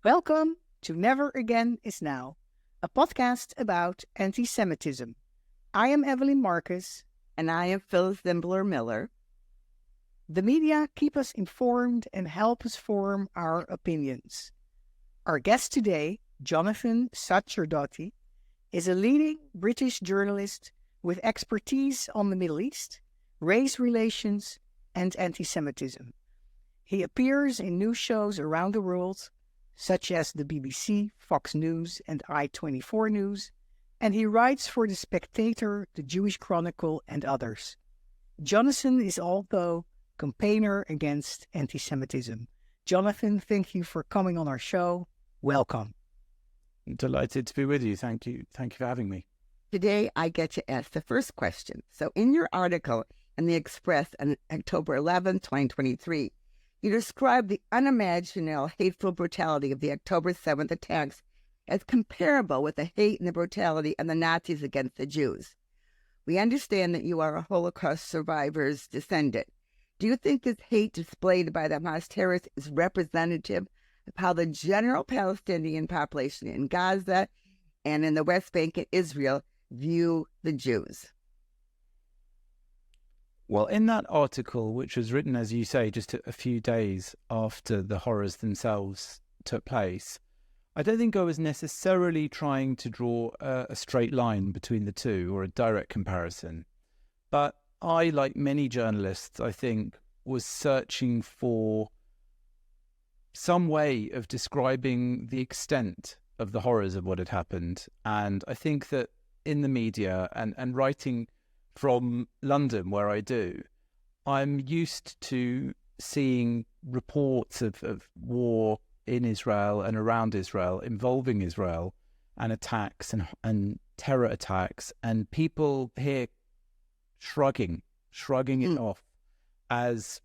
Welcome to Never Again Is Now, a podcast about anti-Semitism. I am Evelyn Marcus. And I am Phyllis Zimbler-Miller. The media keep us informed and help us form our opinions. Our guest today, Jonathan Sacerdoti, is a leading British journalist with expertise on the Middle East, race relations, and anti-Semitism. He appears in news shows around the world, such as the BBC, Fox News, and I-24 News, and he writes for The Spectator, The Jewish Chronicle, and others. Jonathan is also campaigner against anti-Semitism. Jonathan, thank you for coming on our show. Welcome. I'm delighted to be with you. Thank you. Thank you for having me. Today, I get to ask the first question. So in your article in The Express on October 11, 2023, you describe the unimaginable hateful brutality of the October 7th attacks as comparable with the hate and the brutality of the Nazis against the Jews. We understand that you are a Holocaust survivor's descendant. Do you think this hate displayed by the Hamas terrorists is representative of how the general Palestinian population in Gaza and in the West Bank and Israel view the Jews? Well, in that article, which was written, as you say, just a few days after the horrors themselves took place, I don't think I was necessarily trying to draw a straight line between the two or a direct comparison. But I, like many journalists, I think, was searching for some way of describing the extent of the horrors of what had happened. And I think that in the media and writing from London, where I do, I'm used to seeing reports of war in Israel and around Israel, involving Israel, and attacks and terror attacks, and people here shrugging it off as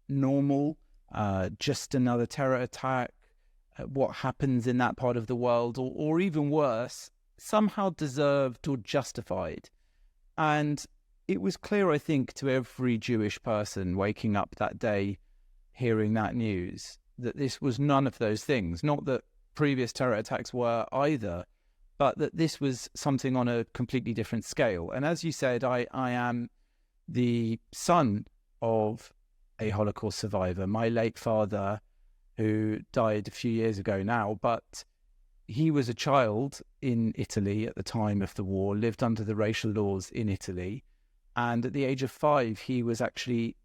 normal, just another terror attack, what happens in that part of the world, or even worse, somehow deserved or justified. And it was clear, I think, to every Jewish person waking up that day, hearing that news, that this was none of those things. Not that previous terror attacks were either, but that this was something on a completely different scale. And as you said, I am the son of a Holocaust survivor. My late father, who died a few years ago now, but he was a child in Italy at the time of the war, lived under the racial laws in Italy. And at the age of 5, he was actually,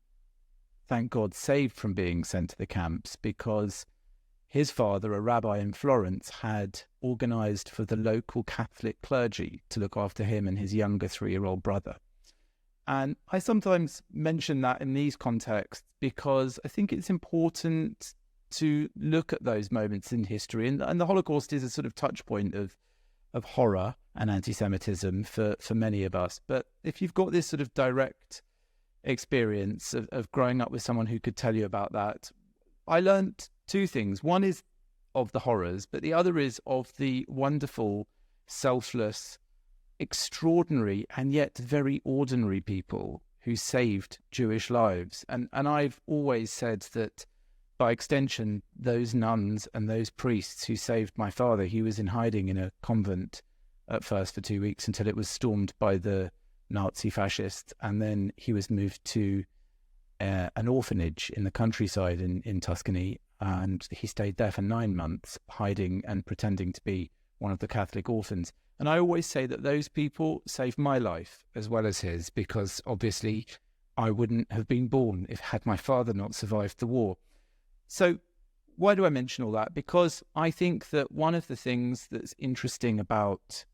thank God, saved from being sent to the camps because his father, a rabbi in Florence, had organized for the local Catholic clergy to look after him and his younger 3-year-old brother. And I sometimes mention that in these contexts because I think it's important to look at those moments in history. And the Holocaust is a sort of touch point of horror and anti-Semitism for many of us. But if you've got this sort of direct experience of growing up with someone who could tell you about that, I learned two things. One is of the horrors, but the other is of the wonderful, selfless, extraordinary, and yet very ordinary people who saved Jewish lives. And I've always said that, by extension, those nuns and those priests who saved my father, he was in hiding in a convent at first for 2 weeks until it was stormed by the Nazi fascists, and then he was moved to an orphanage in the countryside in Tuscany, and he stayed there for 9 months, hiding and pretending to be one of the Catholic orphans. And I always say that those people saved my life as well as his, because obviously I wouldn't have been born if had my father not survived the war. So why do I mention all that? Because I think that one of the things that's interesting about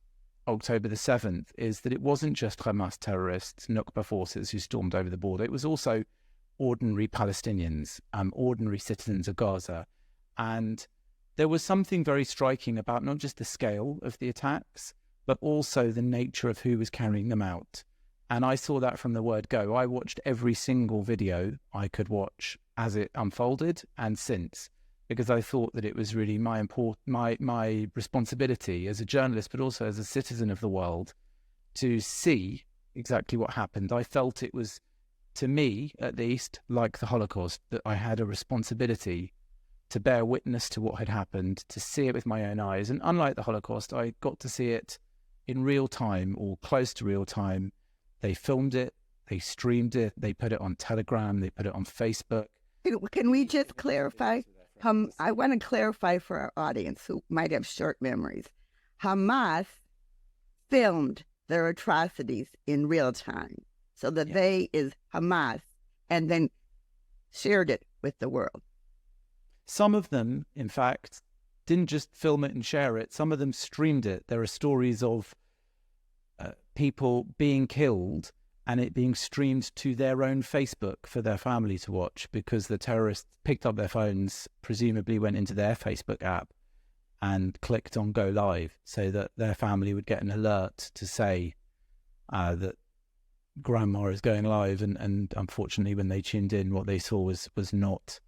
October the 7th is that it wasn't just Hamas terrorists, Nukba forces who stormed over the border. It was also ordinary Palestinians, ordinary citizens of Gaza. And there was something very striking about not just the scale of the attacks, but also the nature of who was carrying them out. And I saw that from the word go. I watched every single video I could watch as it unfolded and since, because I thought that it was really my responsibility as a journalist, but also as a citizen of the world, to see exactly what happened. I felt it was, to me at least, like the Holocaust, that I had a responsibility to bear witness to what had happened, to see it with my own eyes. And unlike the Holocaust, I got to see it in real time or close to real time. They filmed it, they streamed it, they put it on Telegram, they put it on Facebook. Can we just clarify? I want to clarify for our audience who might have short memories. Hamas filmed their atrocities in real time. So the they is Hamas, and then shared it with the world. Some of them, in fact, didn't just film it and share it. Some of them streamed it. There are stories of people being killed and it being streamed to their own Facebook for their family to watch, because the terrorists picked up their phones, presumably went into their Facebook app and clicked on go live so that their family would get an alert to say that grandma is going live. And unfortunately, when they tuned in, what they saw was not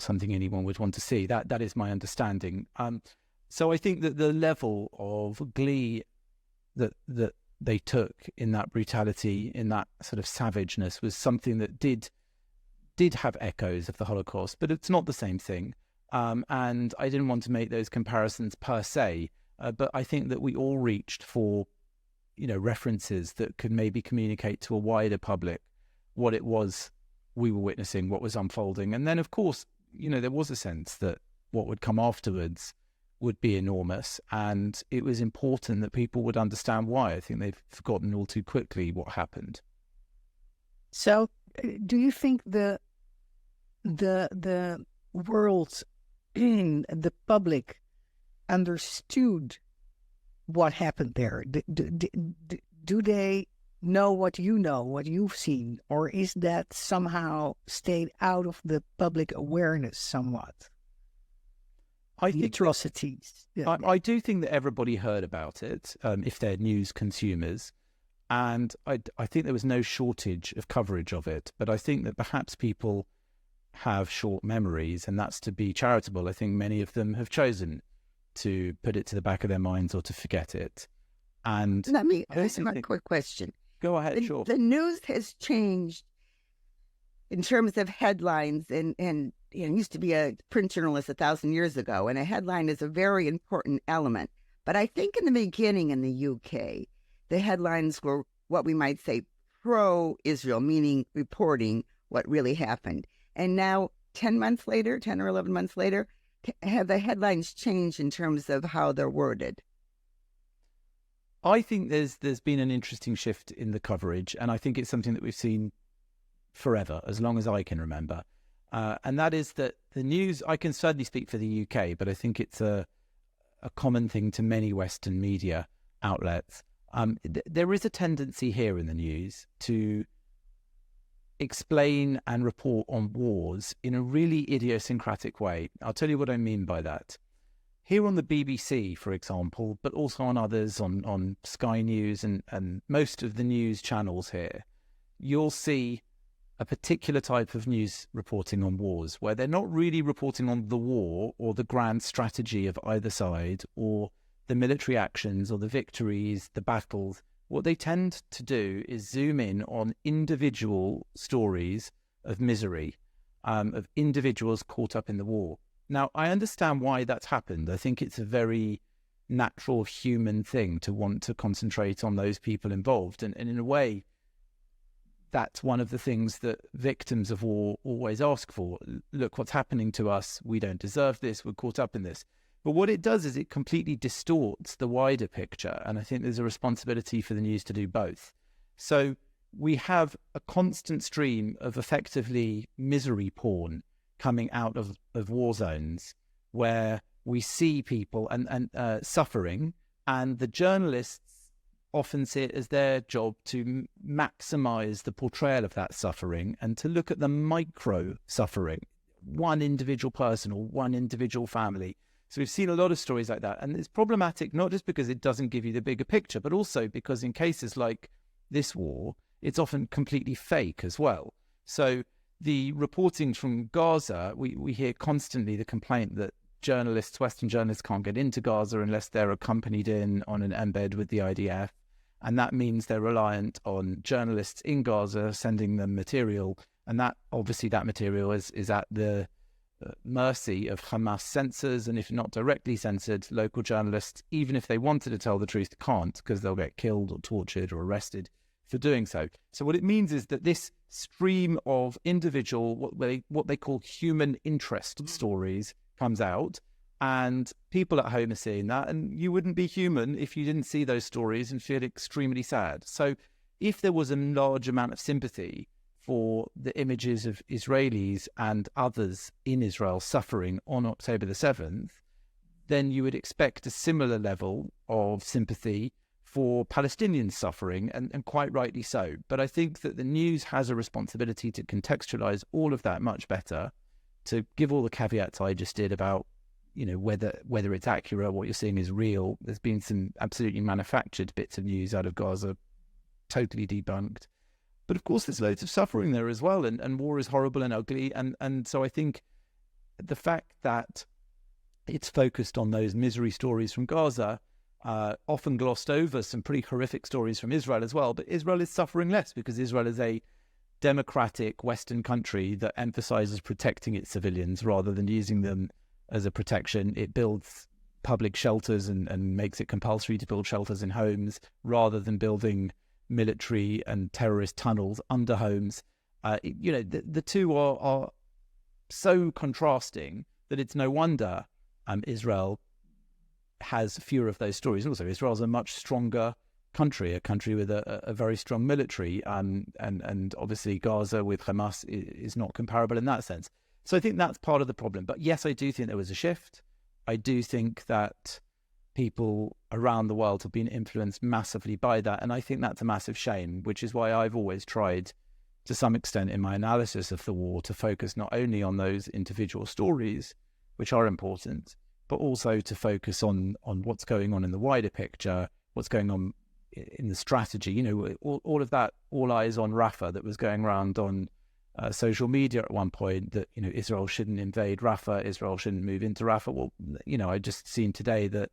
something anyone would want to see. That is my understanding. So I think that the level of glee that they took in that brutality, in that sort of savageness, was something that did have echoes of the Holocaust, but it's not the same thing. And I didn't want to make those comparisons per se, but I think that we all reached for, references that could maybe communicate to a wider public what it was we were witnessing, what was unfolding. And then, of course, there was a sense that what would come afterwards would be enormous, and it was important that people would understand why. I think they've forgotten all too quickly what happened. So, do you think the world, the public, understood what happened there? Do they know what you know, what you've seen, or is that somehow stayed out of the public awareness somewhat? I think atrocities. I do think that everybody heard about it, if they're news consumers, and I think there was no shortage of coverage of it. But I think that perhaps people have short memories, and that's to be charitable. I think many of them have chosen to put it to the back of their minds or to forget it. And let me ask a quick question. Go ahead, sure. The news has changed in terms of headlines, and it used to be a print journalist 1,000 years ago, and a headline is a very important element. But I think in the beginning in the UK, the headlines were what we might say pro-Israel, meaning reporting what really happened. And now 10 or 11 months later, have the headlines changed in terms of how they're worded? I think there's been an interesting shift in the coverage, and I think it's something that we've seen forever, as long as I can remember. And that is that the news, I can certainly speak for the UK, but I think it's a common thing to many Western media outlets. There is a tendency here in the news to explain and report on wars in a really idiosyncratic way. I'll tell you what I mean by that. Here on the BBC, for example, but also on others, on Sky News and most of the news channels here, you'll see a particular type of news reporting on wars, where they're not really reporting on the war or the grand strategy of either side or the military actions or the victories, the battles. What they tend to do is zoom in on individual stories of misery, of individuals caught up in the war. Now, I understand why that's happened. I think it's a very natural human thing to want to concentrate on those people involved. And in a way, that's one of the things that victims of war always ask for. Look, what's happening to us? We don't deserve this. We're caught up in this. But what it does is it completely distorts the wider picture. And I think there's a responsibility for the news to do both. So we have a constant stream of effectively misery porn coming out of war zones, where we see people and suffering, and the journalists often see it as their job to maximize the portrayal of that suffering and to look at the micro suffering, one individual person or one individual family. So we've seen a lot of stories like that, and it's problematic not just because it doesn't give you the bigger picture, but also because in cases like this war, it's often completely fake as well. So the reporting from Gaza, we hear constantly the complaint that Western journalists can't get into Gaza unless they're accompanied in on an embed with the IDF. And that means they're reliant on journalists in Gaza sending them material. And that obviously that material is at the mercy of Hamas censors, and if not directly censored, local journalists, even if they wanted to tell the truth, can't, because they'll get killed or tortured or arrested for doing so. So what it means is that this stream of individual, what they call human interest stories comes out, and people at home are seeing that, and you wouldn't be human if you didn't see those stories and feel extremely sad. So if there was a large amount of sympathy for the images of Israelis and others in Israel suffering on October the 7th, then you would expect a similar level of sympathy for Palestinians suffering, and quite rightly so. But I think that the news has a responsibility to contextualize all of that much better, to give all the caveats I just did about, whether it's accurate, what you're seeing is real. There's been some absolutely manufactured bits of news out of Gaza, totally debunked. But of course, there's loads of suffering there as well, and war is horrible and ugly. And so I think the fact that it's focused on those misery stories from Gaza, often glossed over some pretty horrific stories from Israel as well. But Israel is suffering less because Israel is a democratic Western country that emphasizes protecting its civilians rather than using them as a protection. It builds public shelters and makes it compulsory to build shelters in homes rather than building military and terrorist tunnels under homes. The two are so contrasting that it's no wonder Israel has fewer of those stories. Also, Israel's a much stronger country, a country with a very strong military, and obviously Gaza with Hamas is not comparable in that sense. So I think that's part of the problem. But yes, I do think there was a shift. I do think that people around the world have been influenced massively by that. And I think that's a massive shame, which is why I've always tried, to some extent in my analysis of the war, to focus not only on those individual stories, which are important, but also to focus on what's going on in the wider picture, what's going on in the strategy. All of that, all eyes on Rafah that was going around on social media at one point, that, Israel shouldn't invade Rafah, Israel shouldn't move into Rafah. Well, I just seen today that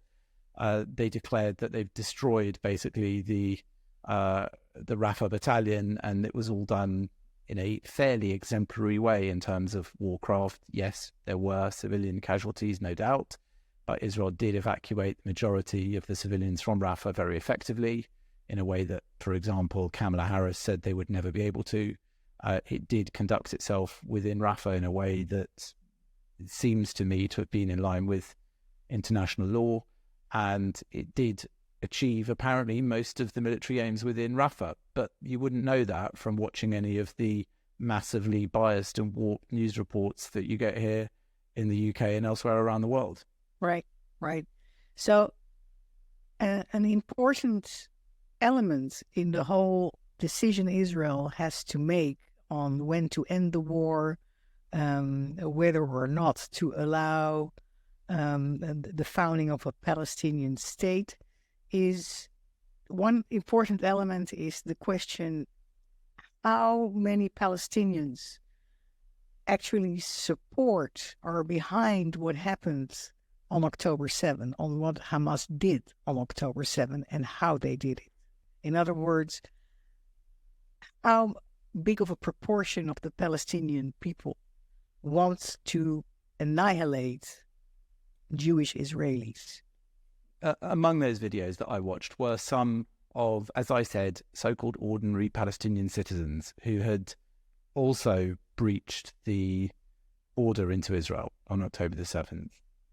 they declared that they've destroyed basically the Rafah battalion, and it was all done in a fairly exemplary way in terms of warcraft. Yes, there were civilian casualties, no doubt, but Israel did evacuate the majority of the civilians from Rafah very effectively, in a way that, for example, Kamala Harris said they would never be able to. It did conduct itself within Rafah in a way that seems to me to have been in line with international law, and it did achieve apparently most of the military aims within Rafah. But you wouldn't know that from watching any of the massively biased and warped news reports that you get here in the UK and elsewhere around the world. Right. So an important element in the whole decision Israel has to make on when to end the war, whether or not to allow the founding of a Palestinian state, is one important element is the question: how many Palestinians actually support or are behind what happened on October 7, on what Hamas did on October 7 and how they did it. In other words, how big of a proportion of the Palestinian people wants to annihilate Jewish Israelis? Among those videos that I watched were some of, as I said, so-called ordinary Palestinian citizens who had also breached the border into Israel on October the 7th.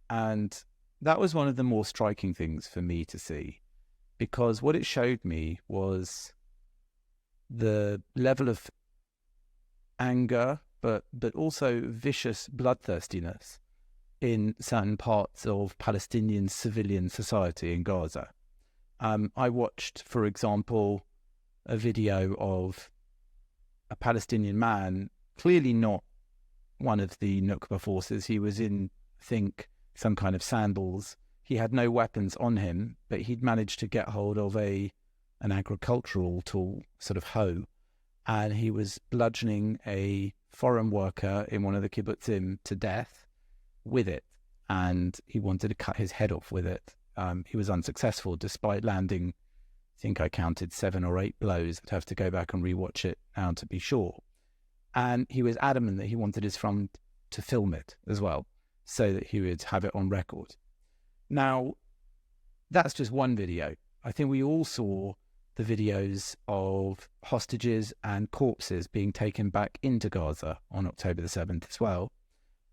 And that was one of the more striking things for me to see, because what it showed me was the level of anger, but also vicious bloodthirstiness in certain parts of Palestinian civilian society in Gaza. I watched, for example, a video of a Palestinian man, clearly not one of the Nukba forces. He was in, I think, some kind of sandals. He had no weapons on him, but he'd managed to get hold of an agricultural tool, sort of hoe, and he was bludgeoning a foreign worker in one of the kibbutzim to death with it, and he wanted to cut his head off with it. He was unsuccessful, despite landing, I think I counted 7 or 8 blows. I'd have to go back and rewatch it now to be sure. And he was adamant that he wanted his to film it as well, so that he would have it on record. Now, that's just one video. I think we all saw the videos of hostages and corpses being taken back into Gaza on October the 7th as well.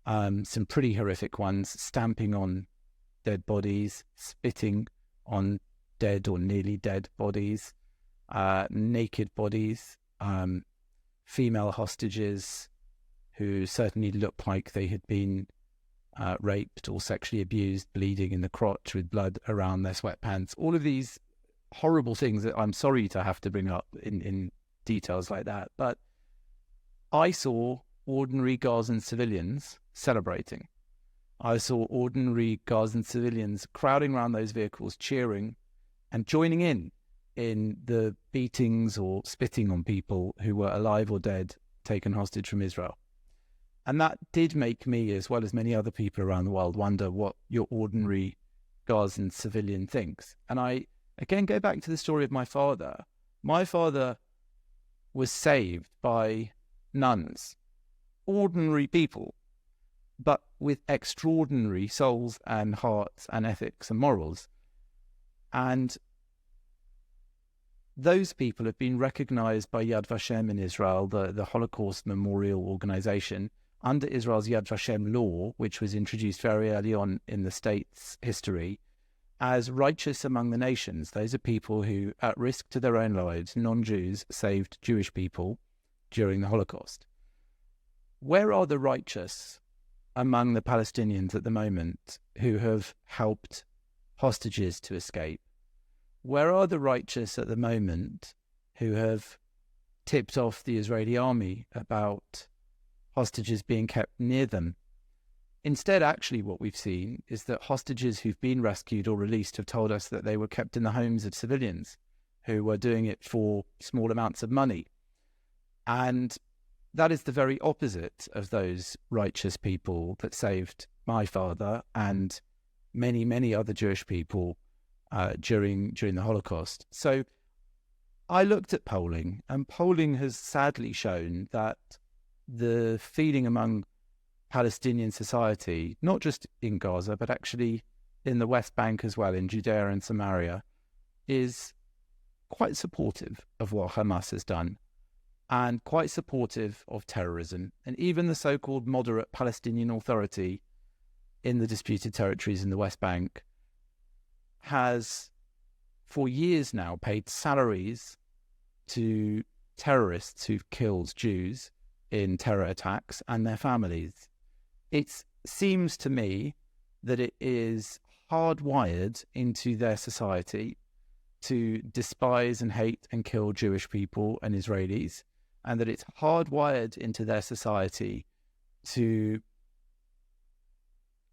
Some pretty horrific ones, stamping on dead bodies, spitting on dead or nearly dead bodies, naked bodies, female hostages who certainly looked like they had been raped or sexually abused, bleeding in the crotch with blood around their sweatpants. All of these horrible things that I'm sorry to have to bring up in details like that. But I saw ordinary Gazan civilians celebrating. I saw ordinary Gazan civilians crowding around those vehicles, cheering and joining in the beatings or spitting on people who were alive or dead, taken hostage from Israel. And that did make me, as well as many other people around the world, wonder what your ordinary Gazan civilian thinks. And I, again, go back to the story of my father. My father was saved by nuns, ordinary people, but with extraordinary souls and hearts and ethics and morals. And those people have been recognized by Yad Vashem in Israel, the Holocaust Memorial Organization, under Israel's Yad Vashem law, which was introduced very early on in the state's history, as righteous among the nations. Those are people who, at risk to their own lives, non-Jews, saved Jewish people during the Holocaust. Where are the righteous among the Palestinians at the moment who have helped hostages to escape? Where are the righteous at the moment who have tipped off the Israeli army about hostages being kept near them? Instead, actually, what we've seen is that hostages who've been rescued or released have told us that they were kept in the homes of civilians who were doing it for small amounts of money. And that is the very opposite of those righteous people that saved my father and many, many other Jewish people during the Holocaust. So I looked at polling, and polling has sadly shown that the feeling among Palestinian society, not just in Gaza, but actually in the West Bank as well, in Judea and Samaria, is quite supportive of what Hamas has done and quite supportive of terrorism. And even the so-called moderate Palestinian Authority in the disputed territories in the West Bank has for years now paid salaries to terrorists who've killed Jews in terror attacks and their families. It seems to me that it is hardwired into their society to despise and hate and kill Jewish people and Israelis, and that it's hardwired into their society to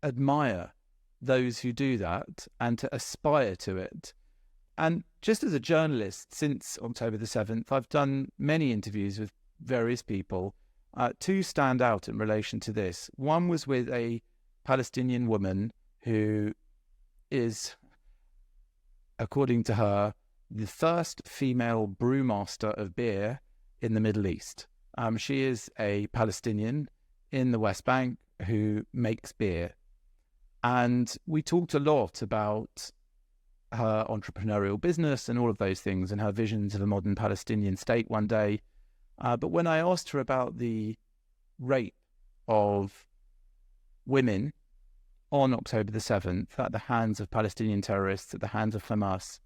admire those who do that and to aspire to it. And just as a journalist, since October the 7th, I've done many interviews with various people. Two stand out in relation to this. One was with a Palestinian woman who is, according to her, the first female brewmaster of beer in the Middle East. She is a Palestinian in the West Bank who makes beer. And we talked a lot about her entrepreneurial business and all of those things and her visions of a modern Palestinian state one day. But when I asked her about the rape of women on October the 7th at the hands of Palestinian terrorists, at the hands of Hamas,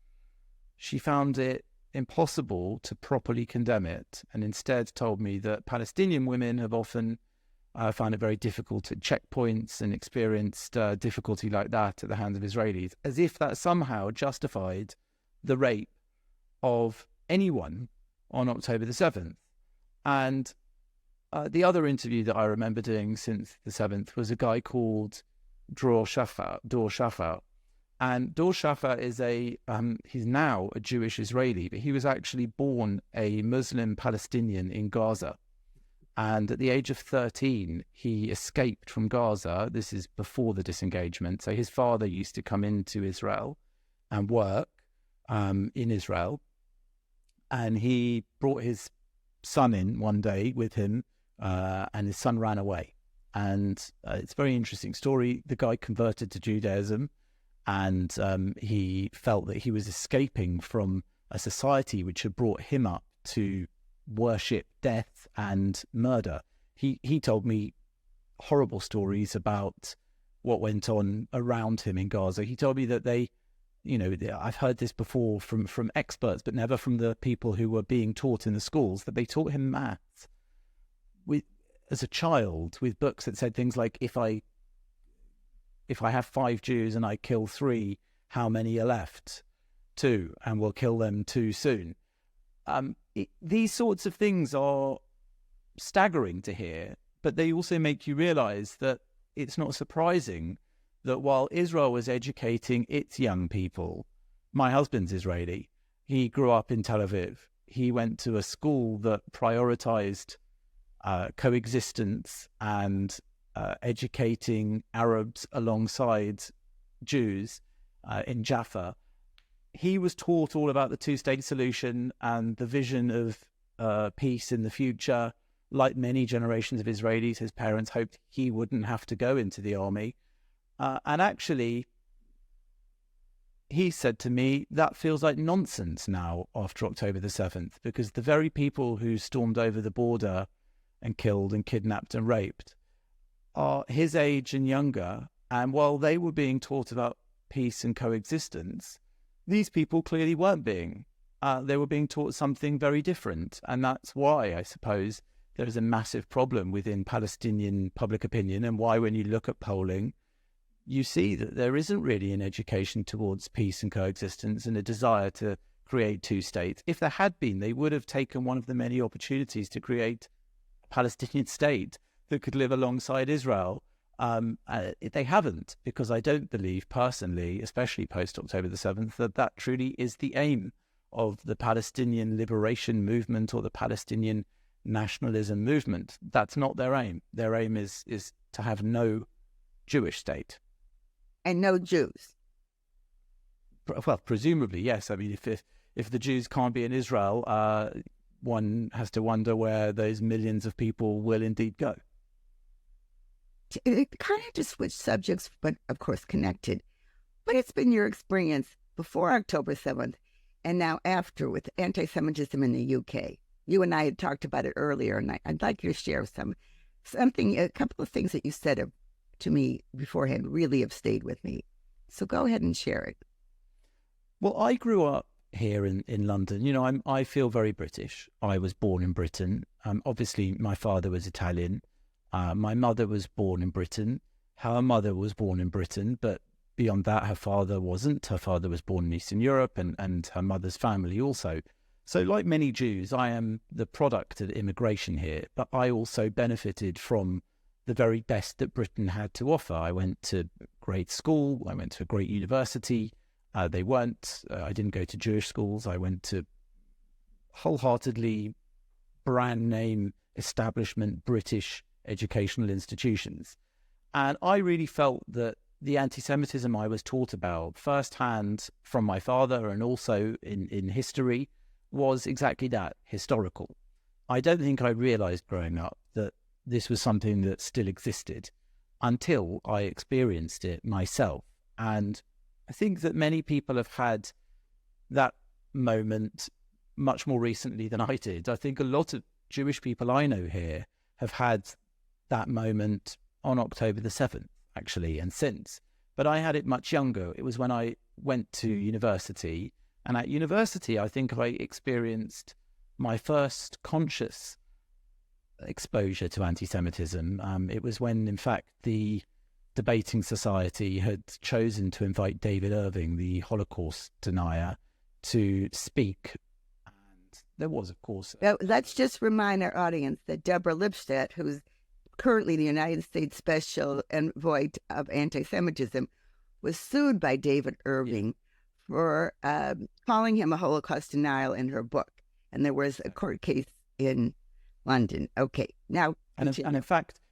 she found it impossible to properly condemn it, and instead told me that Palestinian women have often found it very difficult at checkpoints and experienced difficulty like that at the hands of Israelis, as if that somehow justified the rape of anyone on October the 7th. And the other interview that I remember doing since the 7th was a guy called Dor Shafar. And Dor Shafar is he's now a Jewish Israeli, but he was actually born a Muslim Palestinian in Gaza. And at the age of 13, he escaped from Gaza. This is before the disengagement. So his father used to come into Israel and work in Israel. And he brought his son in one day with him, and his son ran away. And it's a very interesting story. The guy converted to Judaism, and he felt that he was escaping from a society which had brought him up to worship death and murder. He told me horrible stories about what went on around him in Gaza. He told me that I've heard this before from experts, but never from the people who were being taught in the schools, that they taught him maths as a child with books that said things like, if I have 5 Jews and I kill 3, how many are left? 2, and we'll kill them too soon. These sorts of things are staggering to hear, but they also make you realize that it's not surprising that while Israel was educating its young people, my husband's Israeli, he grew up in Tel Aviv. He went to a school that prioritized coexistence and educating Arabs alongside Jews in Jaffa. He was taught all about the two-state solution and the vision of peace in the future. Like many generations of Israelis, his parents hoped he wouldn't have to go into the army. And actually, he said to me, that feels like nonsense now after October the 7th, because the very people who stormed over the border and killed and kidnapped and raped are his age and younger. And while they were being taught about peace and coexistence, these people clearly weren't being. They were being taught something very different. And that's why, I suppose, there is a massive problem within Palestinian public opinion, and why, when you look at polling, you see that there isn't really an education towards peace and coexistence and a desire to create 2 states. If there had been, they would have taken one of the many opportunities to create a Palestinian state that could live alongside Israel. They haven't, because I don't believe personally, especially post-October the 7th, that truly is the aim of the Palestinian liberation movement or the Palestinian nationalism movement. That's not their aim. Their aim is to have no Jewish state. And no Jews. Well, presumably, yes. I mean, if the Jews can't be in Israel, one has to wonder where those millions of people will indeed go. It kind of just switched subjects, but of course connected. But it's been your experience before October 7th and now after with anti-Semitism in the UK. You and I had talked about it earlier, and I'd like you to share a couple of things that you said to me beforehand really have stayed with me. So go ahead and share it. Well, I grew up here in London. You know, I feel very British. I was born in Britain. Obviously, my father was Italian. My mother was born in Britain. Her mother was born in Britain, but beyond that, her father wasn't. Her father was born in Eastern Europe, and her mother's family also. So like many Jews, I am the product of immigration here, but I also benefited from the very best that Britain had to offer. I went to great school. I went to a great university. I didn't go to Jewish schools. I went to wholeheartedly brand name establishment British educational institutions. And I really felt that the anti-Semitism I was taught about firsthand from my father and also in history was exactly that, historical. I don't think I realized growing up that this was something that still existed until I experienced it myself. And I think that many people have had that moment much more recently than I did. I think a lot of Jewish people I know here have had that moment on October the 7th, actually, and since. But I had it much younger. It was when I went to university. And at university, I think I experienced my first conscious exposure to anti-Semitism. It was when, in fact, the Debating Society had chosen to invite David Irving, the Holocaust denier, to speak. And there was, of course... Let's just remind our audience that Deborah Lipstadt, who's currently the United States Special Envoy of Anti-Semitism, was sued by David Irving for calling him a Holocaust denial in her book. And there was a court case in London. Okay, now... And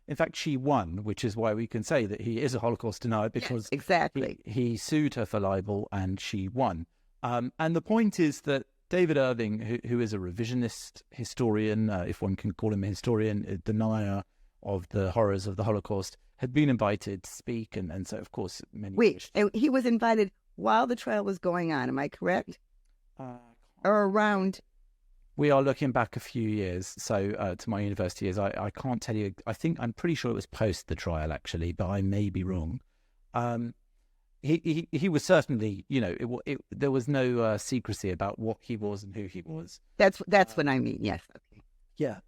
in fact, she won, which is why we can say that he is a Holocaust denier, because yes, exactly. he sued her for libel and she won. And the point is that David Irving, who is a revisionist historian, if one can call him a historian, a denier of the horrors of the Holocaust, had been invited to speak. And so, of course, many... Wait, he was invited while the trial was going on, am I correct? Or around? We are looking back a few years, so to my university years. I can't tell you. I'm pretty sure it was post the trial, actually, but I may be wrong. He was certainly, there was no secrecy about what he was and who he was. That's what I mean. Yes. Okay. Yeah.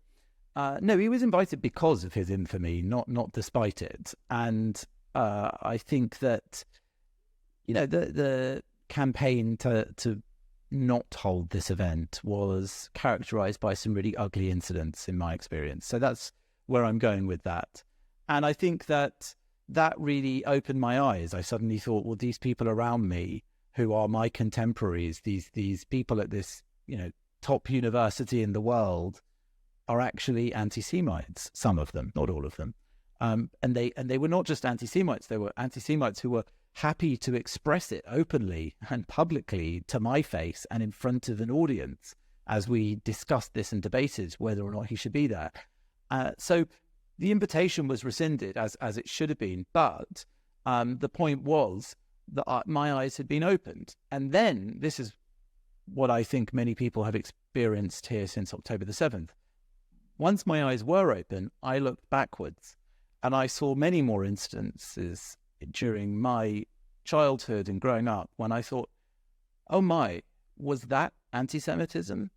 No, he was invited because of his infamy, not despite it. And I think that, the campaign to not hold this event was characterized by some really ugly incidents in my experience. So that's where I'm going with that. And I think that really opened my eyes. I suddenly thought, well, these people around me who are my contemporaries, these people at this, top university in the world, are actually anti-Semites. Some of them, not all of them. And they were not just anti-Semites. They were anti-Semites who were happy to express it openly and publicly to my face and in front of an audience as we discussed this and debated whether or not he should be there. So the invitation was rescinded as it should have been, but the point was that my eyes had been opened. And then, this is what I think many people have experienced here since October the 7th. Once my eyes were open, I looked backwards and I saw many more instances during my childhood and growing up when I thought, oh my, was that anti-Semitism?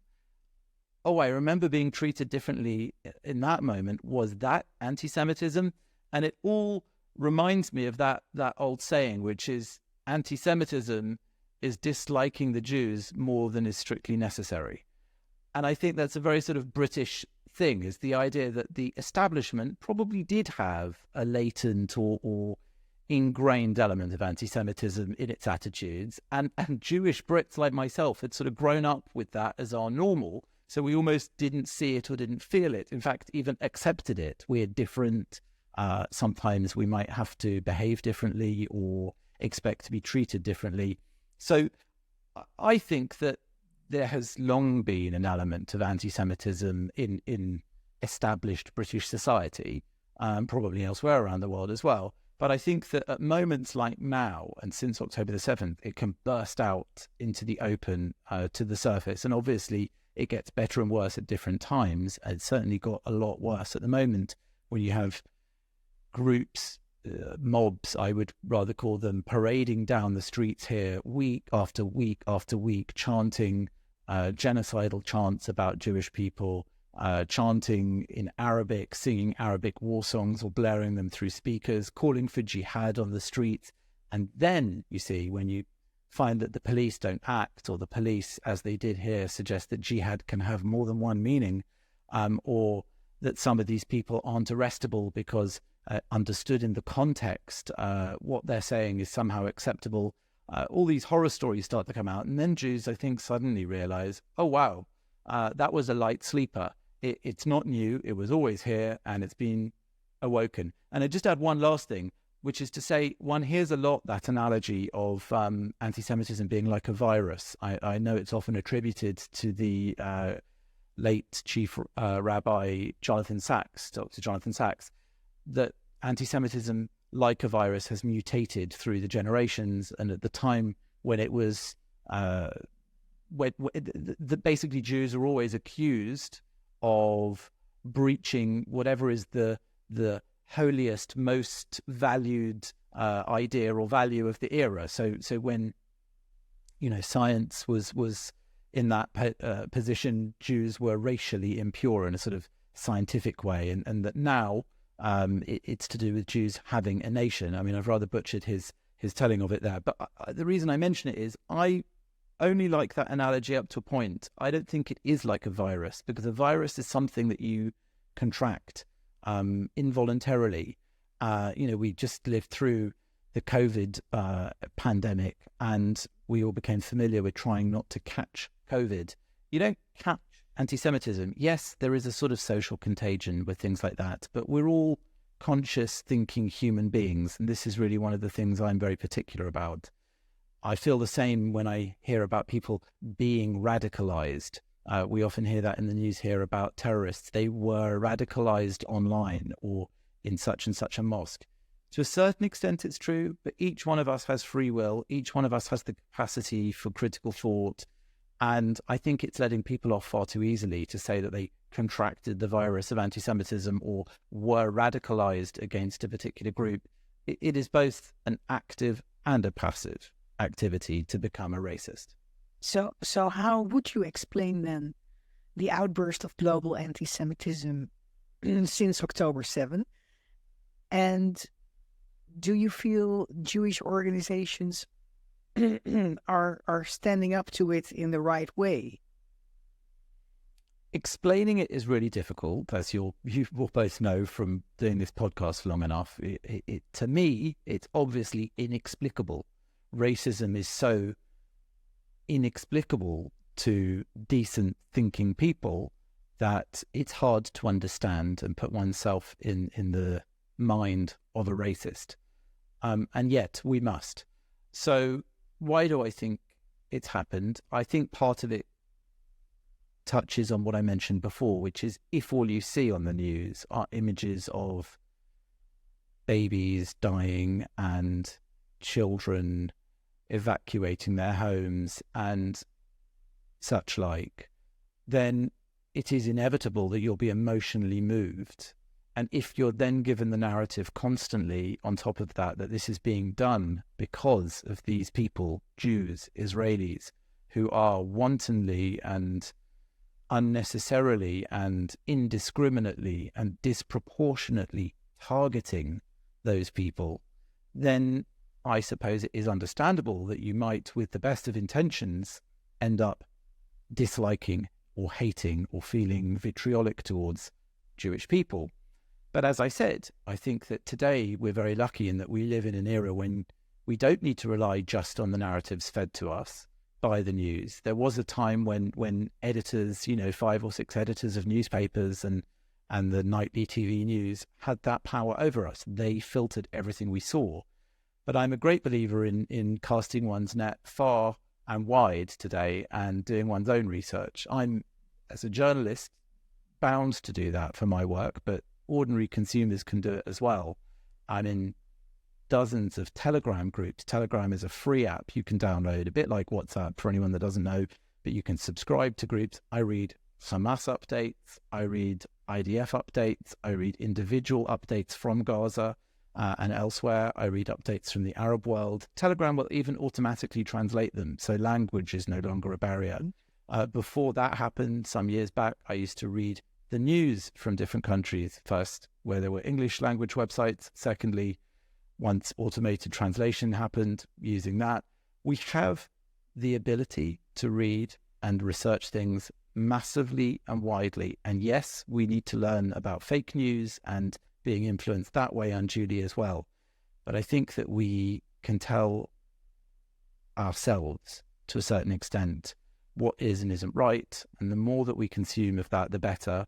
Oh, I remember being treated differently in that moment. Was that anti-Semitism? And it all reminds me of that old saying, which is anti-Semitism is disliking the Jews more than is strictly necessary. And I think that's a very sort of British thing, is the idea that the establishment probably did have a latent or ingrained element of anti-Semitism in its attitudes. And Jewish Brits like myself had sort of grown up with that as our normal. So we almost didn't see it or didn't feel it. In fact, even accepted it. We're different. Sometimes we might have to behave differently or expect to be treated differently. So I think that there has long been an element of anti-Semitism in established British society, probably elsewhere around the world as well. But I think that at moments like now, and since October the 7th, it can burst out into the open, to the surface. And obviously, it gets better and worse at different times. It's certainly got a lot worse at the moment when you have groups, mobs, I would rather call them, parading down the streets here week after week after week, chanting genocidal chants about Jewish people, chanting in Arabic, singing Arabic war songs or blaring them through speakers, calling for jihad on the streets. And then, you see, when you find that the police don't act, or the police, as they did here, suggest that jihad can have more than one meaning, or that some of these people aren't arrestable because understood in the context, what they're saying is somehow acceptable. All these horror stories start to come out, and then Jews, I think, suddenly realize, oh, wow, that was a light sleeper. It's not new. It was always here, and it's been awoken. And I just add one last thing, which is to say, one hears a lot that analogy of anti-Semitism being like a virus. I know it's often attributed to the late Chief Rabbi Jonathan Sacks, Dr. Jonathan Sacks, that anti-Semitism, like a virus, has mutated through the generations. And at the time when it was, basically Jews are always accused of breaching whatever is the holiest, most valued idea or value of the era. So when, science was in that position, Jews were racially impure in a sort of scientific way, and that now it's to do with Jews having a nation. I mean, I've rather butchered his telling of it there, but the reason I mention it is I only like that analogy up to a point. I don't think it is like a virus, because a virus is something that you contract involuntarily. We just lived through the COVID pandemic, and we all became familiar with trying not to catch COVID. You don't catch anti-Semitism. Yes, there is a sort of social contagion with things like that, but we're all conscious, thinking human beings, and this is really one of the things I'm very particular about. I feel the same when I hear about people being radicalized. We often hear that in the news here about terrorists. They were radicalized online or in such and such a mosque. To a certain extent, it's true, but each one of us has free will. Each one of us has the capacity for critical thought. And I think it's letting people off far too easily to say that they contracted the virus of anti-Semitism or were radicalized against a particular group. It is both an active and a passive activity to become a racist. So how would you explain then the outburst of global anti-Semitism since October 7? And do you feel Jewish organizations are standing up to it in the right way? Explaining it is really difficult, as you will both know from doing this podcast long enough. To me, it's obviously inexplicable. Racism is so inexplicable to decent thinking people that it's hard to understand and put oneself in the mind of a racist. And yet we must. So why do I think it's happened? I think part of it touches on what I mentioned before, which is if all you see on the news are images of babies dying and children evacuating their homes and such like, then it is inevitable that you'll be emotionally moved. And if you're then given the narrative constantly on top of that this is being done because of these people, Jews, Israelis, who are wantonly and unnecessarily and indiscriminately and disproportionately targeting those people, then I suppose it is understandable that you might, with the best of intentions, end up disliking or hating or feeling vitriolic towards Jewish people. But as I said, I think that today we're very lucky in that we live in an era when we don't need to rely just on the narratives fed to us by the news. There was a time when editors, 5 or 6 editors of newspapers and the nightly TV news had that power over us. They filtered everything we saw. But I'm a great believer in casting one's net far and wide today and doing one's own research. I'm, as a journalist, bound to do that for my work, but ordinary consumers can do it as well. I'm in dozens of Telegram groups. Telegram is a free app you can download, a bit like WhatsApp for anyone that doesn't know, but you can subscribe to groups. I read Hamas updates, I read IDF updates, I read individual updates from Gaza and elsewhere. I read updates from the Arab world. Telegram will even automatically translate them, so language is no longer a barrier. Before that happened, some years back, I used to read the news from different countries. First, where there were English language websites. Secondly, once automated translation happened, using that. We have the ability to read and research things massively and widely. And yes, we need to learn about fake news and being influenced that way unduly as well. But I think that we can tell ourselves, to a certain extent, what is and isn't right. And the more that we consume of that, the better.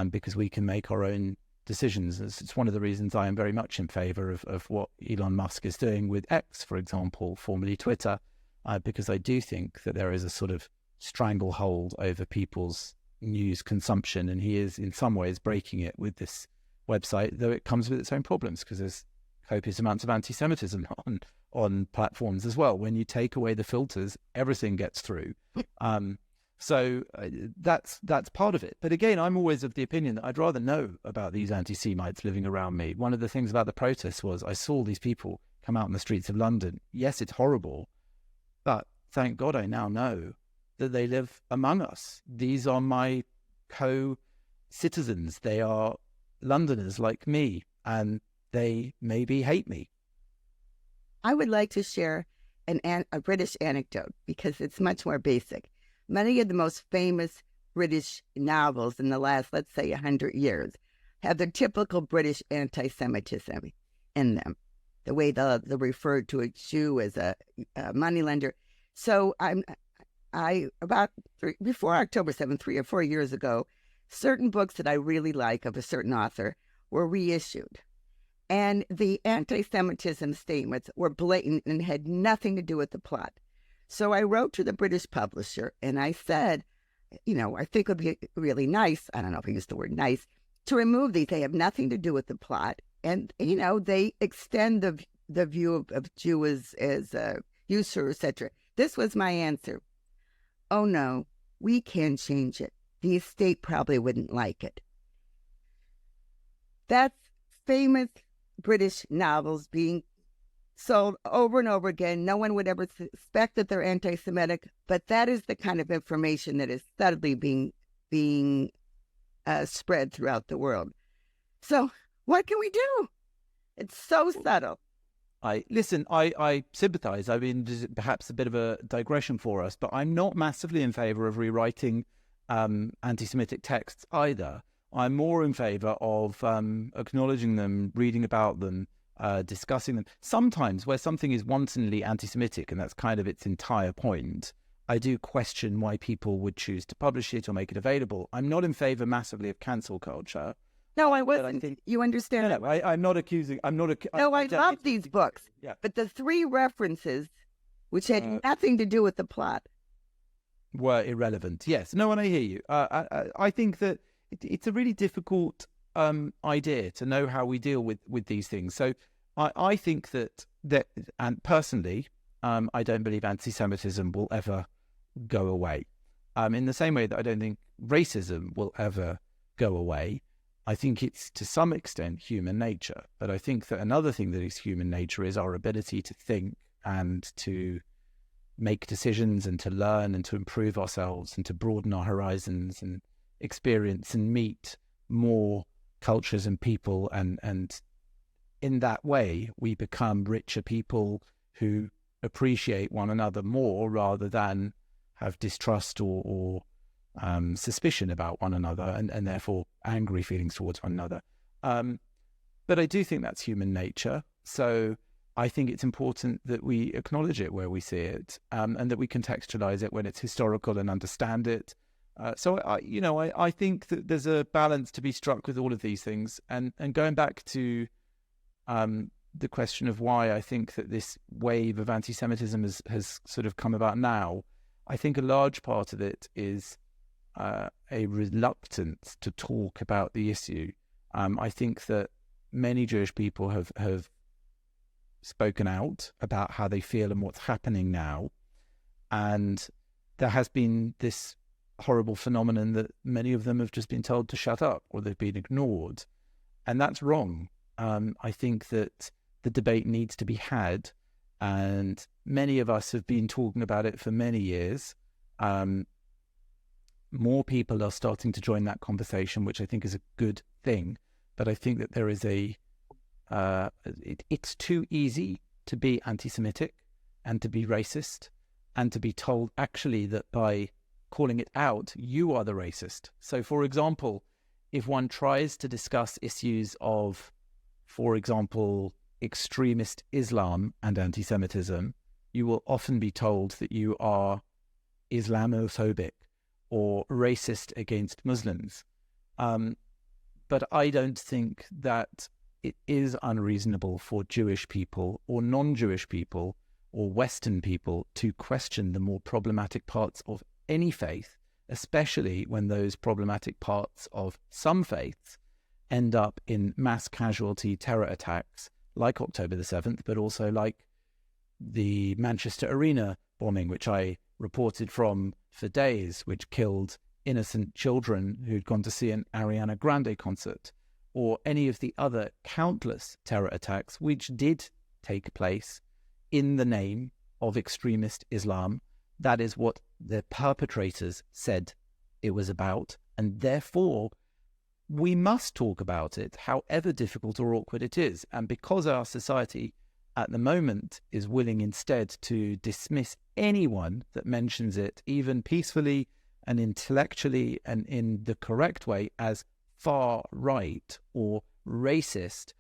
Because we can make our own decisions. It's one of the reasons I am very much in favor of what Elon Musk is doing with X, for example, formerly Twitter, because I do think that there is a sort of stranglehold over people's news consumption, and he is in some ways breaking it with this website, though it comes with its own problems because there's copious amounts of anti-Semitism on platforms as well. When you take away the filters, everything gets through. So that's part of it. But again, I'm always of the opinion that I'd rather know about these anti-Semites living around me. One of the things about the protests was I saw these people come out in the streets of London. Yes, it's horrible, but thank God I now know that they live among us. These are my co-citizens. They are Londoners like me, and they maybe hate me. I would like to share a British anecdote because it's much more basic. Many of the most famous British novels in the last, let's say, 100 years have the typical British anti-Semitism in them, the way they referred to a Jew as a moneylender. So before October 7th, 3 or 4 years ago, certain books that I really like of a certain author were reissued. And the anti-Semitism statements were blatant and had nothing to do with the plot. So I wrote to the British publisher and I said, I think would be really nice. I don't know if I used the word nice, to remove these. They have nothing to do with the plot. And, they extend the view of Jew as usurer, etc. This was my answer. Oh, no, we can change it. The estate probably wouldn't like it. That's famous British novels being sold over and over again. No one would ever suspect that they're anti-Semitic, but that is the kind of information that is subtly being spread throughout the world. So what can we do? It's so subtle. I sympathize. I mean, this is perhaps a bit of a digression for us, but I'm not massively in favor of rewriting anti-Semitic texts either. I'm more in favor of acknowledging them, reading about them, discussing them. Sometimes where something is wantonly anti-Semitic, and that's kind of its entire point, I do question why people would choose to publish it or make it available. I'm not in favor massively of cancel culture. No, I wasn't. You understand? No, I'm not accusing. I love these books. Yeah. But the 3 references, which had nothing to do with the plot, were irrelevant. Yes. No, and I hear you. I think that it's a really difficult idea to know how we deal with these things. So I think that, and personally, I don't believe anti-Semitism will ever go away. In the same way that I don't think racism will ever go away. I think it's to some extent human nature. But I think that another thing that is human nature is our ability to think and to make decisions and to learn and to improve ourselves and to broaden our horizons and experience and meet more cultures and people. And in that way, we become richer people who appreciate one another more rather than have distrust or suspicion about one another and therefore angry feelings towards one another. But I do think that's human nature. So I think it's important that we acknowledge it where we see it, and that we contextualize it when it's historical and understand it. So I think that there's a balance to be struck with all of these things. And going back to the question of why I think that this wave of anti-Semitism has sort of come about now, I think a large part of it is a reluctance to talk about the issue. I think that many Jewish people have spoken out about how they feel and what's happening now. And there has been this horrible phenomenon that many of them have just been told to shut up or they've been ignored. And that's wrong. I think that the debate needs to be had. And many of us have been talking about it for many years. More people are starting to join that conversation, which I think is a good thing. But I think that there is it's too easy to be anti-Semitic and to be racist and to be told actually that by calling it out, you are the racist. So, for example, if one tries to discuss issues of, for example, extremist Islam and anti-Semitism, you will often be told that you are Islamophobic or racist against Muslims. But I don't think that it is unreasonable for Jewish people or non-Jewish people or Western people to question the more problematic parts of any faith, especially when those problematic parts of some faiths end up in mass casualty terror attacks like October the 7th, but also like the Manchester Arena bombing, which I reported from for days, which killed innocent children who'd gone to see an Ariana Grande concert, or any of the other countless terror attacks which did take place in the name of extremist Islam. That is what the perpetrators said it was about, and therefore we must talk about it, however difficult or awkward it is. And because our society at the moment is willing instead to dismiss anyone that mentions it, even peacefully and intellectually and in the correct way, as far right or racist,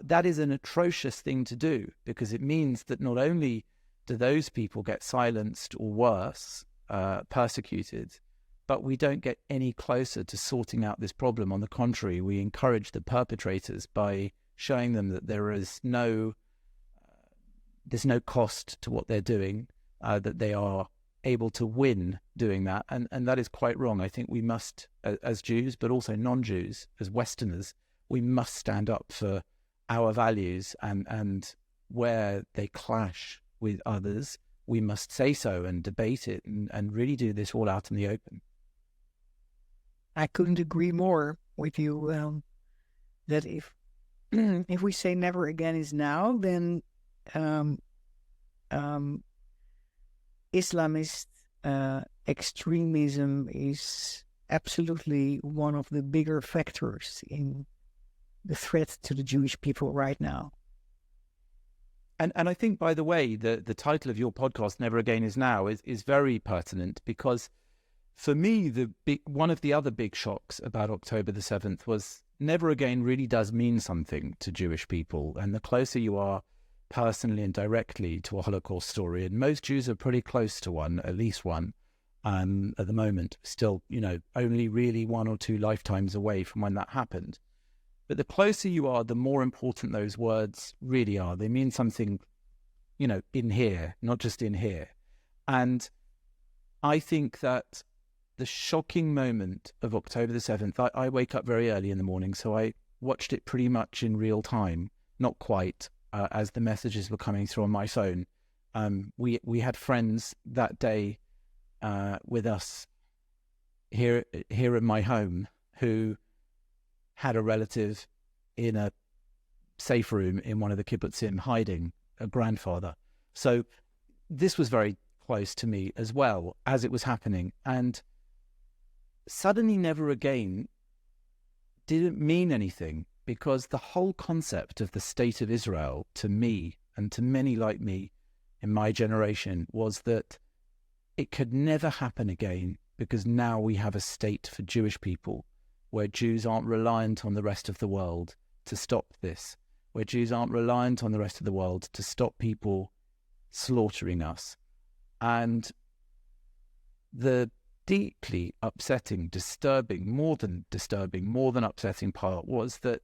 that is an atrocious thing to do, because it means that not only do those people get silenced or worse, persecuted, but we don't get any closer to sorting out this problem. On the contrary, we encourage the perpetrators by showing them that there's no cost to what they're doing, that they are able to win doing that, and that is quite wrong. I think we must, as Jews, but also non-Jews, as Westerners, we must stand up for our values, and where they clash with others, we must say so and debate it and really do this all out in the open. I couldn't agree more with you that if we say never again is now, then Islamist extremism is absolutely one of the bigger factors in the threat to the Jewish people right now. And I think, by the way, the title of your podcast, Never Again is Now, is very pertinent, because for me, one of the other big shocks about October the 7th was never again really does mean something to Jewish people. And the closer you are personally and directly to a Holocaust story, and most Jews are pretty close to one, at least one, at the moment, still, only really 1 or 2 lifetimes away from when that happened. But the closer you are, the more important those words really are. They mean something, in here, not just in here. And I think that the shocking moment of October the 7th, I wake up very early in the morning, so I watched it pretty much in real time, not quite, as the messages were coming through on my phone. We had friends that day with us here in my home who had a relative in a safe room in one of the kibbutzim hiding, a grandfather. So this was very close to me as well as it was happening. And suddenly never again didn't mean anything, because the whole concept of the state of Israel, to me and to many like me in my generation, was that it could never happen again, because now we have a state for Jewish people where Jews aren't reliant on the rest of the world to stop this, where Jews aren't reliant on the rest of the world to stop people slaughtering us. And the deeply upsetting, disturbing, more than upsetting part was that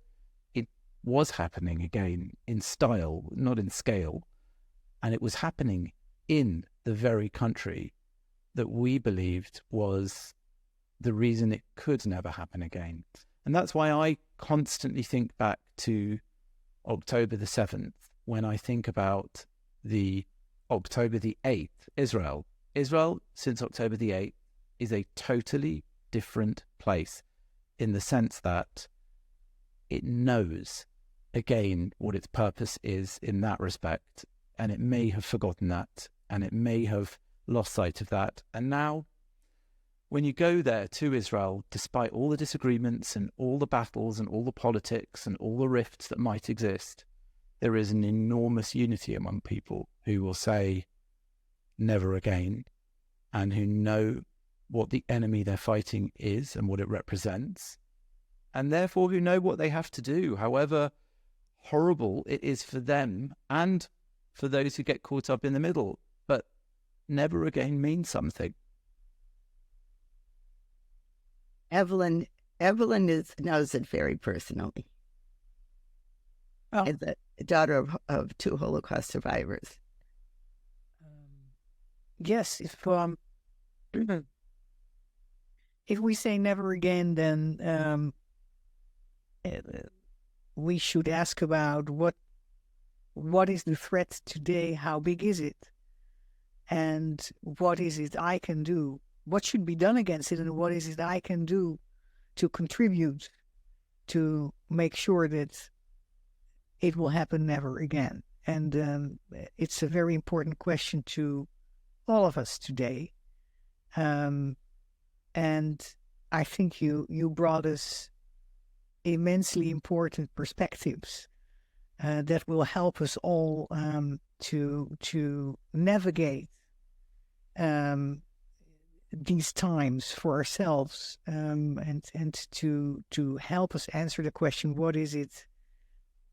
it was happening again in style, not in scale. And it was happening in the very country that we believed was the reason it could never happen again. And that's why I constantly think back to October the 7th when I think about the October the 8th, Israel. Israel, since October the 8th, is a totally different place in the sense that it knows, again, what its purpose is in that respect. And it may have forgotten that, and it may have lost sight of that. And now, when you go there to Israel, despite all the disagreements and all the battles and all the politics and all the rifts that might exist, there is an enormous unity among people who will say never again, and who know what the enemy they're fighting is and what it represents, and therefore who know what they have to do, however horrible it is for them and for those who get caught up in the middle. But never again means something. Evelyn knows it very personally. Oh. As a daughter of 2 Holocaust survivors. Yes, if we say never again, then we should ask about what is the threat today, how big is it, and what is it I can do, what should be done against it, and what is it I can do to contribute to make sure that it will happen never again. And it's a very important question to all of us today. And I think you brought us immensely important perspectives that will help us all to navigate these times for ourselves, and to help us answer the question, what is it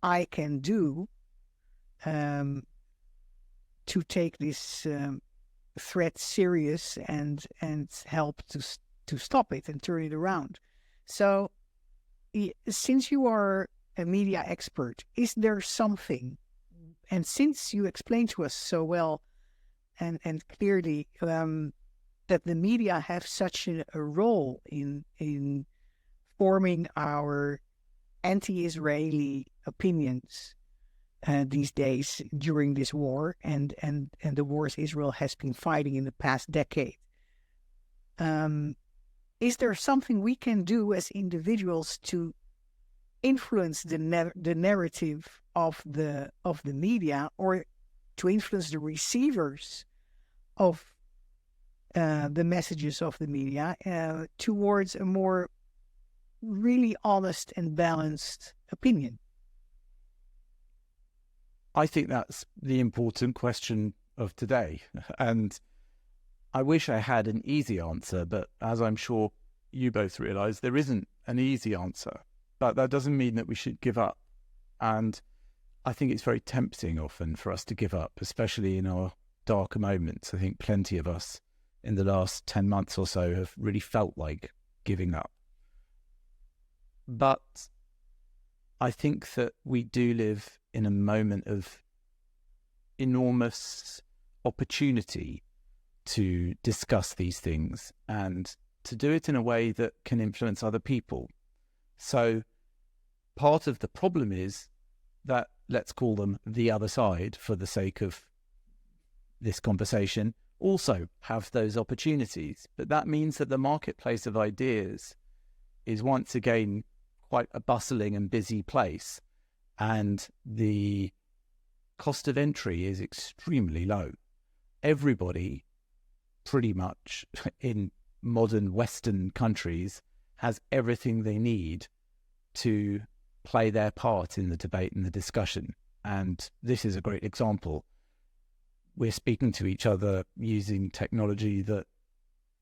I can do to take this threat serious and help to stop it and turn it around. So since you are a media expert, is there something, and since you explained to us so well and clearly that the media have such a role in forming our anti-Israeli opinions these days during this war and the wars Israel has been fighting in the past decade. Is there something we can do as individuals to influence the narrative of the media, or to influence the receivers of the messages of the media towards a more really honest and balanced opinion? I think that's the important question of today. And I wish I had an easy answer, but as I'm sure you both realize, there isn't an easy answer. But that doesn't mean that we should give up. And I think it's very tempting often for us to give up, especially in our darker moments. I think plenty of us in the last 10 months or so have really felt like giving up. But I think that we do live in a moment of enormous opportunity to discuss these things and to do it in a way that can influence other people. So part of the problem is that, let's call them the other side for the sake of this conversation, also have those opportunities. But that means that the marketplace of ideas is once again quite a bustling and busy place, and the cost of entry is extremely low. Everybody, pretty much in modern Western countries, has everything they need to play their part in the debate and the discussion. And this is a great example. We're speaking to each other using technology that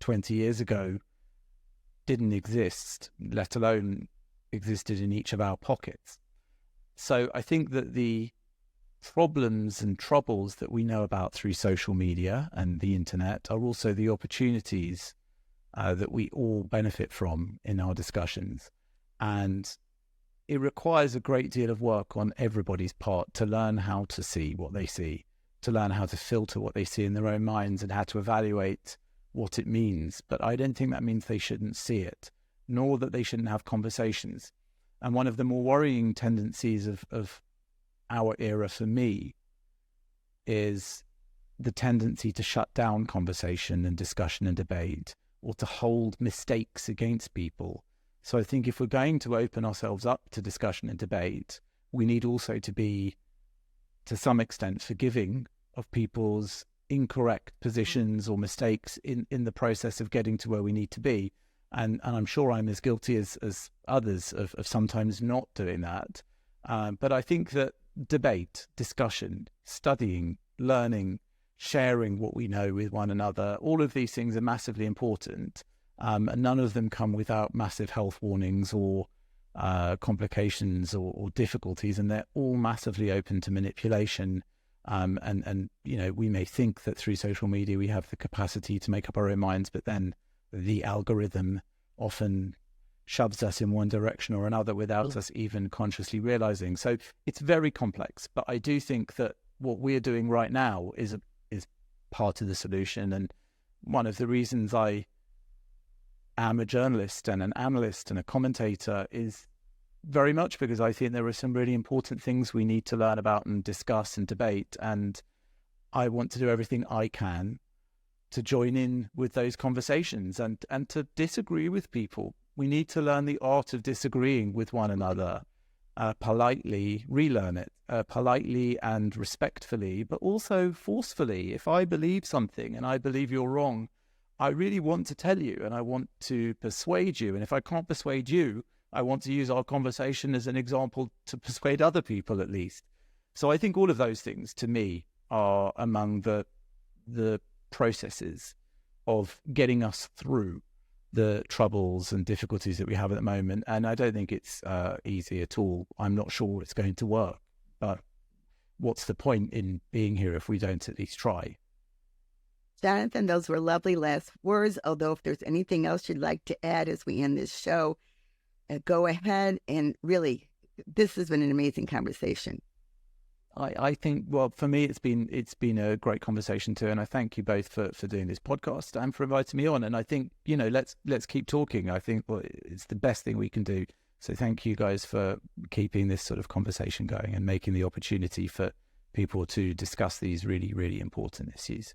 20 years ago didn't exist, let alone existed in each of our pockets. So I think that the problems and troubles that we know about through social media and the internet are also the opportunities that we all benefit from in our discussions. And it requires a great deal of work on everybody's part to learn how to see what they see, to learn how to filter what they see in their own minds and how to evaluate what it means. But I don't think that means they shouldn't see it, nor that they shouldn't have conversations. And one of the more worrying tendencies of our era for me is the tendency to shut down conversation and discussion and debate, or to hold mistakes against people. So I think if we're going to open ourselves up to discussion and debate, we need also to be, to some extent, forgiving of people's incorrect positions or mistakes in the process of getting to where we need to be. And I'm sure I'm as guilty as others of sometimes not doing that. But I think that debate, discussion, studying, learning, sharing what we know with one another, all of these things are massively important. And none of them come without massive health warnings or complications or difficulties, and they're all massively open to manipulation. And you know, we may think that through social media we have the capacity to make up our own minds, but then the algorithm often shoves us in one direction or another without us even consciously realizing. So it's very complex, but I do think that what we're doing right now is part of the solution. And one of the reasons I am a journalist and an analyst and a commentator is very much because I think there are some really important things we need to learn about and discuss and debate. And I want to do everything I can to join in with those conversations and to disagree with people. We need to learn the art of disagreeing with one another, politely, relearn it, politely and respectfully, but also forcefully. If I believe something and I believe you're wrong, I really want to tell you and I want to persuade you. And if I can't persuade you, I want to use our conversation as an example to persuade other people at least. So I think all of those things to me are among the processes of getting us through the troubles and difficulties that we have at the moment. And I don't think it's easy at all. I'm not sure it's going to work, but what's the point in being here if we don't at least try? Jonathan, those were lovely last words. Although if there's anything else you'd like to add as we end this show, go ahead. And really, this has been an amazing conversation. I think, well, for me, it's been a great conversation too, and I thank you both for doing this podcast and for inviting me on. And I think, let's keep talking. I think it's the best thing we can do. So thank you guys for keeping this sort of conversation going and making the opportunity for people to discuss these really, really important issues.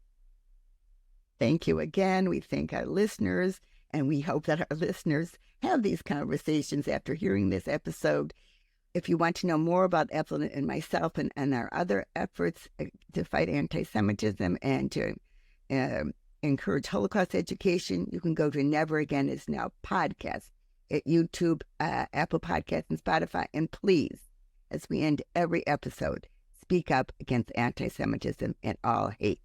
Thank you again. We thank our listeners, and we hope that our listeners have these conversations after hearing this episode. If you want to know more about Evelyn and myself and our other efforts to fight anti-Semitism and to encourage Holocaust education, you can go to Never Again Is Now podcast at YouTube, Apple Podcasts, and Spotify. And please, as we end every episode, speak up against anti-Semitism and all hate.